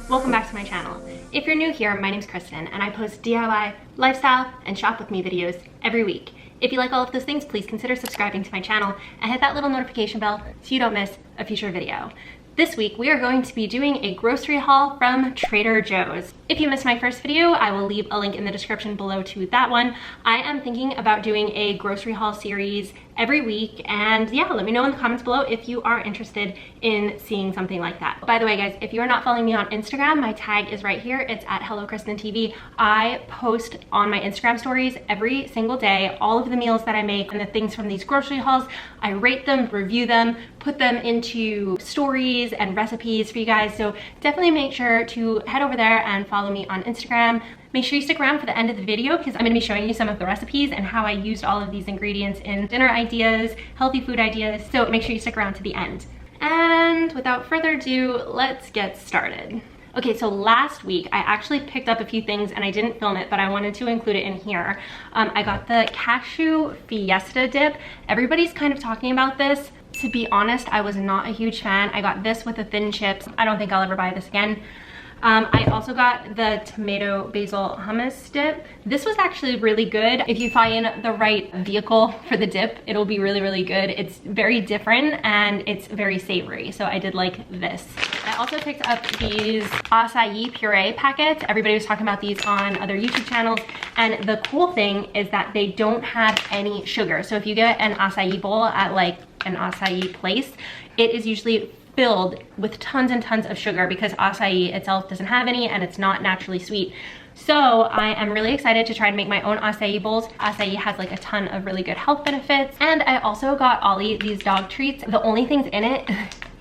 welcome back to my channel. If you're new here, my name's Kristen and I post DIY, lifestyle, and shop with me videos every week. If you like all of those things, please consider subscribing to my channel and hit that little notification bell so you don't miss a future video. This week, we are going to be doing a grocery haul from Trader Joe's. If you missed my first video, I will leave a link in the description below to that one. I am thinking about doing a grocery haul series every week, and yeah, let me know in the comments below if you are interested in seeing something like that. By the way, guys, if you are not following me on Instagram, my tag is right here. It's at HelloKristenTV. I post on my Instagram stories every single day all of the meals that I make and the things from these grocery hauls. I rate them, review them, put them into stories and recipes for you guys. So definitely make sure to head over there and follow me on Instagram. Make sure you stick around for the end of the video because I'm going to be showing you some of the recipes and how I used all of these ingredients in dinner ideas, healthy food ideas. So make sure you stick around to the end. And without further ado, let's get started. Okay, so last week I actually picked up a few things and I didn't film it, but I wanted to include it in here. I got the cashew fiesta dip. Everybody's kind of talking about this. To be honest, I was not a huge fan. I got this with the thin chips. I don't think I'll ever buy this again. I also got the tomato basil hummus dip. This was actually really good. If you find the right vehicle for the dip, it'll be really, really good. It's very different and it's very savory. So I did like this. I also picked up these acai puree packets. Everybody was talking about these on other YouTube channels. And the cool thing is that they don't have any sugar. So if you get an acai bowl at like an acai place, it is usually filled with tons and tons of sugar because acai itself doesn't have any and it's not naturally sweet. So I am really excited to try to make my own acai bowls. Acai has like a ton of really good health benefits. And I also got Ollie these dog treats. The only things in it,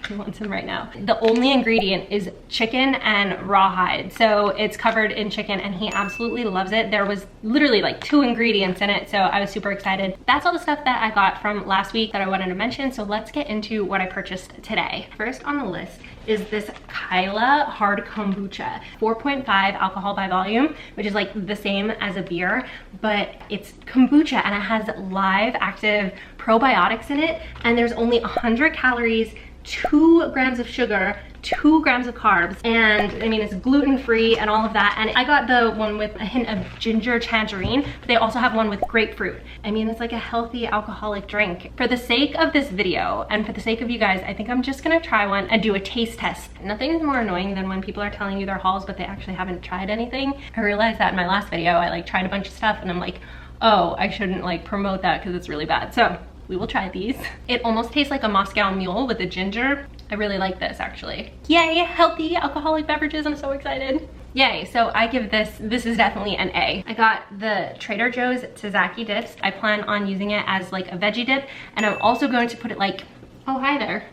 he wants them right now. The only ingredient is chicken and rawhide. So it's covered in chicken and he absolutely loves it. There was literally like 2 ingredients in it. So I was super excited. That's all the stuff that I got from last week that I wanted to mention. So let's get into what I purchased today. First on the list is this Kyla hard kombucha, 4.5 alcohol by volume, which is like the same as a beer, but it's kombucha and it has live active probiotics in it. And there's only 100 calories, 2 grams of sugar, 2 grams of carbs, and I mean it's gluten-free and all of that. And I got the one with a hint of ginger tangerine, but they also have one with grapefruit. I mean, it's like a healthy alcoholic drink. For the sake of this video and for the sake of you guys, I think I'm just gonna try one and do a taste test. Nothing is more annoying than when people are telling you their hauls but they actually haven't tried anything. I realized that in my last video I like tried a bunch of stuff and I'm like, oh, I shouldn't like promote that because it's really bad. So we will try these. It almost tastes like a Moscow Mule with the ginger. I really like this actually. Yay, healthy alcoholic beverages, I'm so excited. Yay, so I give this is definitely an A. I got the Trader Joe's Tzatziki dips. I plan on using it as like a veggie dip, and I'm also going to put it like, oh hi there.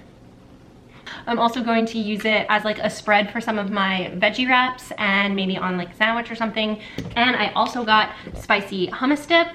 I'm also going to use it as like a spread for some of my veggie wraps and maybe on like a sandwich or something. And I also got spicy hummus dip.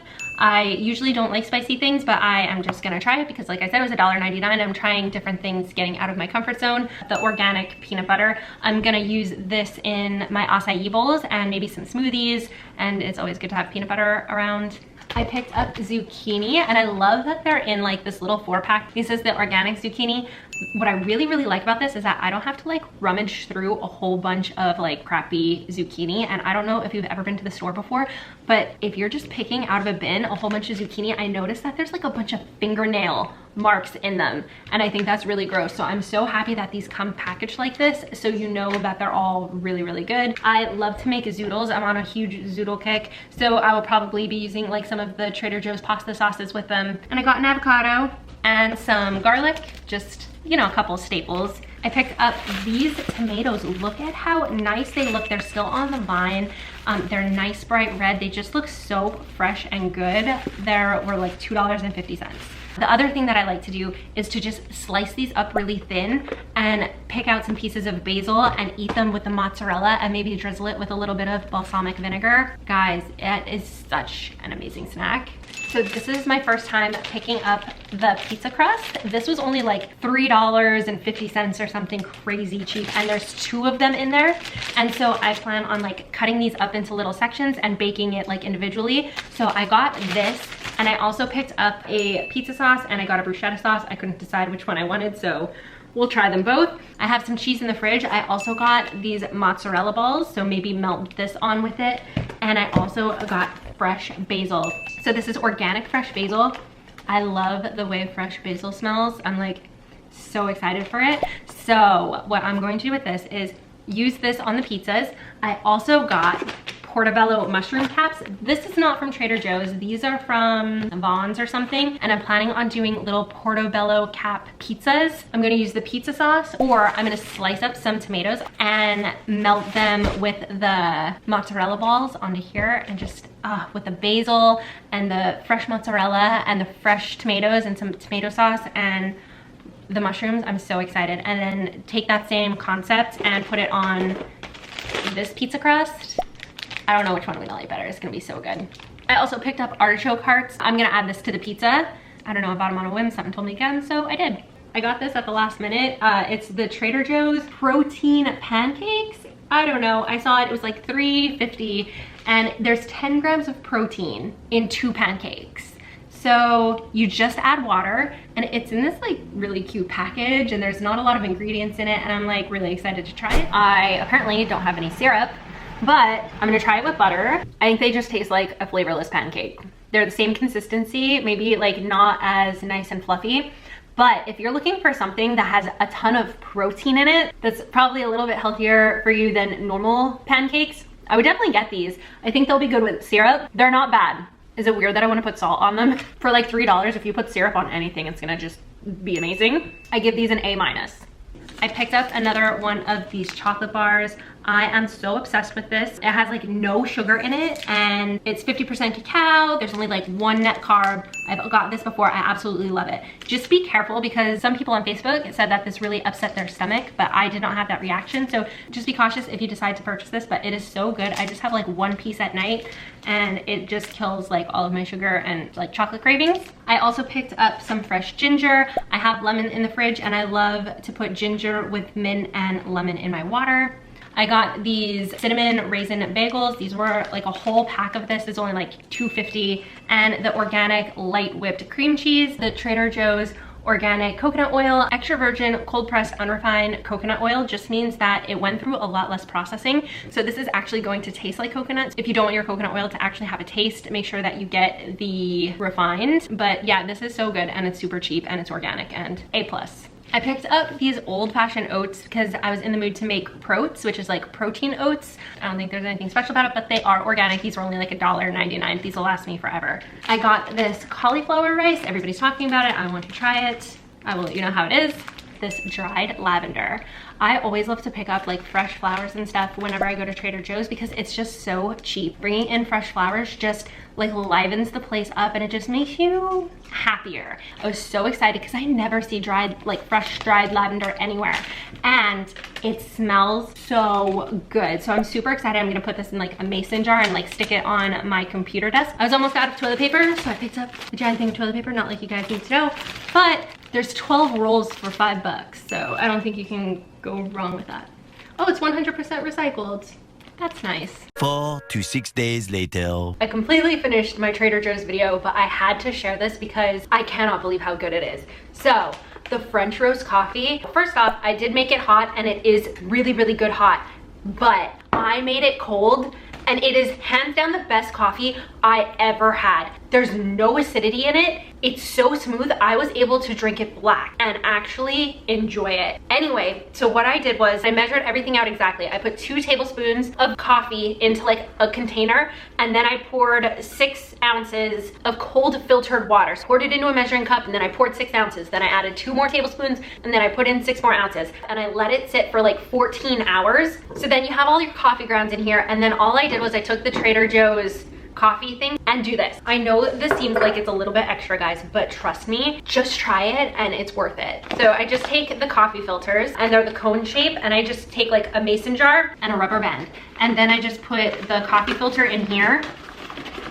I usually don't like spicy things, but I am just gonna try it because like I said, it was $1.99. I'm trying different things, getting out of my comfort zone. The organic peanut butter, I'm gonna use this in my acai bowls and maybe some smoothies, and it's always good to have peanut butter around. I picked up zucchini and I love that they're in like this little 4-pack. This is the organic zucchini. What I really, really like about this is that I don't have to like rummage through a whole bunch of like crappy zucchini. And I don't know if you've ever been to the store before, but if you're just picking out of a bin a whole bunch of zucchini, I noticed that there's like a bunch of fingernail marks in them. And I think that's really gross. So I'm so happy that these come packaged like this, so you know that they're all really, really good. I love to make zoodles. I'm on a huge zoodle kick. So I will probably be using like some of the Trader Joe's pasta sauces with them. And I got an avocado and some garlic, just, you know, a couple staples. I picked up these tomatoes. Look at how nice they look. They're still on the vine. They're nice bright red. They just look so fresh and good. They were like $2.50. The other thing that I like to do is to just slice these up really thin and pick out some pieces of basil and eat them with the mozzarella and maybe drizzle it with a little bit of balsamic vinegar. Guys, it is such an amazing snack. So this is my first time picking up the pizza crust. This was only like $3.50 or something crazy cheap, and there's 2 of them in there. And so I plan on like cutting these up into little sections and baking it like individually. So I got this, and I also picked up a pizza sauce and I got a bruschetta sauce. I couldn't decide which one I wanted, so we'll try them both. I have some cheese in the fridge. I also got these mozzarella balls, so maybe melt this on with it. And I also got fresh basil. So this is organic fresh basil. I love the way fresh basil smells. I'm like so excited for it. So what I'm going to do with this is use this on the pizzas. I also got Portobello mushroom caps. This is not from Trader Joe's. These are from Vaughn's or something. And I'm planning on doing little Portobello cap pizzas. I'm gonna use the pizza sauce, or I'm gonna slice up some tomatoes and melt them with the mozzarella balls onto here, and just with the basil and the fresh mozzarella and the fresh tomatoes and some tomato sauce and the mushrooms. I'm so excited. And then take that same concept and put it on this pizza crust. I don't know which one I'm gonna like better. It's gonna be so good. I also picked up Artichoke Hearts. I'm gonna add this to the pizza. I don't know, I bought them on a whim. Something told me again, so I did. I got this at the last minute. It's the Trader Joe's protein pancakes. I don't know, I saw it was like $3.50, and there's 10 grams of protein in 2 pancakes. So you just add water, and it's in this like really cute package, and there's not a lot of ingredients in it, and I'm like really excited to try it. I apparently don't have any syrup, but I'm gonna try it with butter. I think they just taste like a flavorless pancake. They're the same consistency, maybe like not as nice and fluffy, but if you're looking for something that has a ton of protein in it, that's probably a little bit healthier for you than normal pancakes, I would definitely get these. I think they'll be good with syrup. They're not bad. Is it weird that I want to put salt on them? For like $3, if you put syrup on anything, it's gonna just be amazing. I give these an A-. I picked up another one of these chocolate bars. I am so obsessed with this. It has like no sugar in it, and it's 50% cacao. There's only like 1 net carb. I've got this before. I absolutely love it. Just be careful, because some people on Facebook said that this really upset their stomach, but I did not have that reaction. So just be cautious if you decide to purchase this, but it is so good. I just have like 1 piece at night, and it just kills like all of my sugar and like chocolate cravings. I also picked up some fresh ginger. I have lemon in the fridge, and I love to put ginger with mint and lemon in my water. I got these cinnamon raisin bagels. These were like a whole pack of this. It's only like $2.50. And the organic light whipped cream cheese, the Trader Joe's organic coconut oil. Extra virgin cold pressed unrefined coconut oil just means that it went through a lot less processing. So this is actually going to taste like coconut. If you don't want your coconut oil to actually have a taste, make sure that you get the refined. But yeah, this is so good, and it's super cheap, and it's organic, and A+. I picked up these old-fashioned oats because I was in the mood to make proats, which is like protein oats. I don't think there's anything special about it, but they are organic. These were only like $1.99. These will last me forever. I got this cauliflower rice. Everybody's talking about it. I want to try it. I will let you know how it is. This dried lavender. I always love to pick up like fresh flowers and stuff whenever I go to Trader Joe's, because it's just so cheap. Bringing in fresh flowers just like livens the place up, and it just makes you happier. I was so excited because I never see fresh dried lavender anywhere, and it smells so good. So I'm super excited. I'm gonna put this in like a mason jar and like stick it on my computer desk. I was almost out of toilet paper, so I picked up a giant thing of toilet paper. Not like you guys need to know, but there's 12 rolls for $5, so I don't think you can go wrong with that. Oh, it's 100% recycled. That's nice. 4 to 6 days later. I completely finished my Trader Joe's video, but I had to share this because I cannot believe how good it is. So, the French roast coffee. First off, I did make it hot, and it is really, really good hot, but I made it cold, and it is hands down the best coffee I ever had. There's no acidity in it. It's so smooth. I was able to drink it black and actually enjoy it. Anyway, so what I did was I measured everything out exactly. I put 2 tablespoons of coffee into like a container, and then I poured 6 ounces of cold filtered water. So I poured it into a measuring cup, and then I poured 6 ounces. Then I added 2 more tablespoons, and then I put in 6 more ounces. And I let it sit for like 14 hours. So then you have all your coffee grounds in here, and then all I did was I took the Trader Joe's coffee thing and do this. I know this seems like it's a little bit extra, guys, but trust me, just try it and it's worth it. So I just take the coffee filters, and they're the cone shape, and I just take like a mason jar and a rubber band, and then I just put the coffee filter in here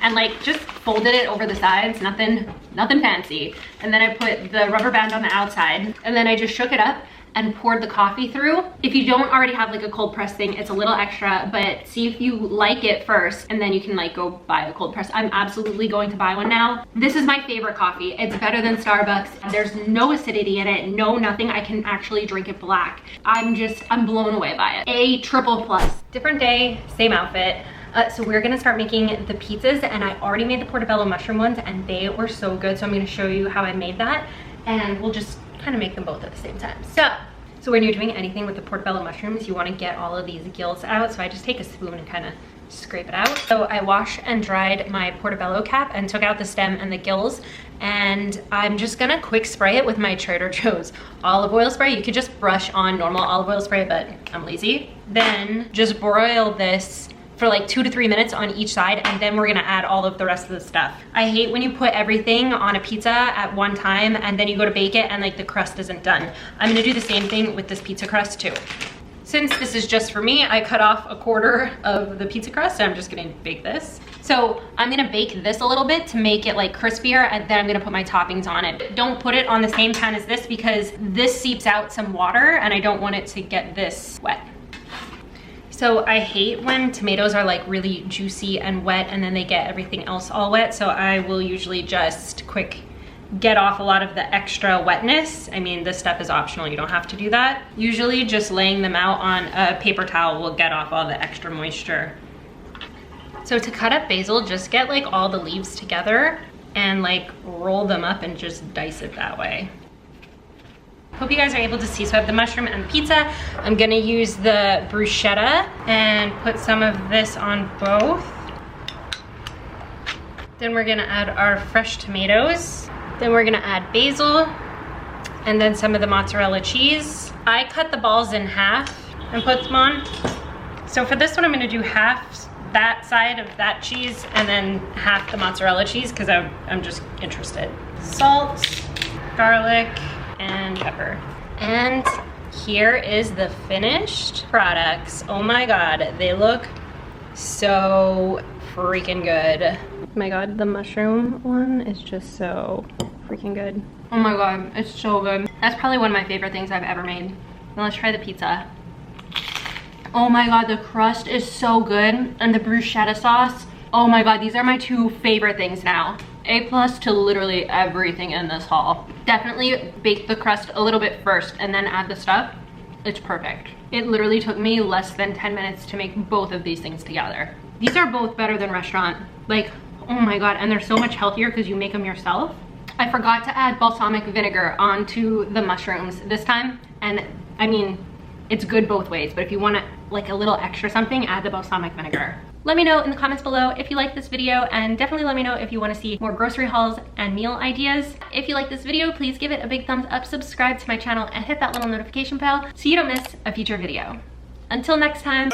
and like just folded it over the sides. Nothing nothing fancy. And then I put the rubber band on the outside, and then I just shook it up and poured the coffee through. If you don't already have like a cold press thing, it's a little extra, but see if you like it first, and then you can like go buy a cold press. I'm absolutely going to buy one now. This is my favorite coffee. It's better than Starbucks. There's no acidity in it, no nothing. I can actually drink it black. I'm blown away by it. A triple plus. Different day, same outfit. So we're gonna start making the pizzas, and I already made the portobello mushroom ones and they were so good. So I'm gonna show you how I made that, and we'll just kind of make them both at the same time. So when you're doing anything with the portobello mushrooms, you want to get all of these gills out. So I just take a spoon and kind of scrape it out. So I washed and dried my portobello cap and took out the stem and the gills, and I'm just gonna quick spray it with my Trader Joe's olive oil spray. You could just brush on normal olive oil spray, but I'm lazy. Then just broil this for like 2 to 3 minutes on each side, and then we're gonna add all of the rest of the stuff. I hate when you put everything on a pizza at one time and then you go to bake it and like the crust isn't done. I'm gonna do the same thing with this pizza crust too. Since this is just for me, I cut off 1/4 of the pizza crust and I'm just gonna bake this. So I'm gonna bake this a little bit to make it like crispier, and then I'm gonna put my toppings on it. Don't put it on the same pan as this because this seeps out some water and I don't want it to get this wet. So I hate when tomatoes are like really juicy and wet and then they get everything else all wet. So I will usually just quick get off a lot of the extra wetness. I mean, this step is optional, you don't have to do that. Usually just laying them out on a paper towel will get off all the extra moisture. So to cut up basil, just get like all the leaves together and like roll them up and just dice it that way. Hope you guys are able to see. So I have the mushroom and the pizza. I'm gonna use the bruschetta and put some of this on both. Then we're gonna add our fresh tomatoes. Then we're gonna add basil and then some of the mozzarella cheese. I cut the balls in half and put them on. So for this one, I'm gonna do half that side of that cheese and then half the mozzarella cheese because I'm just interested. Salt, garlic, and pepper. And here is the finished products. Oh my God, they look so freaking good. Oh my God, the mushroom one is just so freaking good. Oh my God, it's so good. That's probably one of my favorite things I've ever made. Now let's try the pizza. Oh my God, the crust is so good. And the bruschetta sauce. Oh my God, these are my 2 favorite things now. A+ to literally everything in this haul. Definitely bake the crust a little bit first and then add the stuff. It's perfect. It literally took me less than 10 minutes to make both of these things together. These are both better than restaurant. Like, oh my God, and they're so much healthier because you make them yourself. I forgot to add balsamic vinegar onto the mushrooms this time. And I mean, it's good both ways, but if you want to like a little extra something, add the balsamic vinegar. Let me know in the comments below if you like this video, and definitely let me know if you want to see more grocery hauls and meal ideas. If you like this video, please give it a big thumbs up, subscribe to my channel, and hit that little notification bell so you don't miss a future video. Until next time.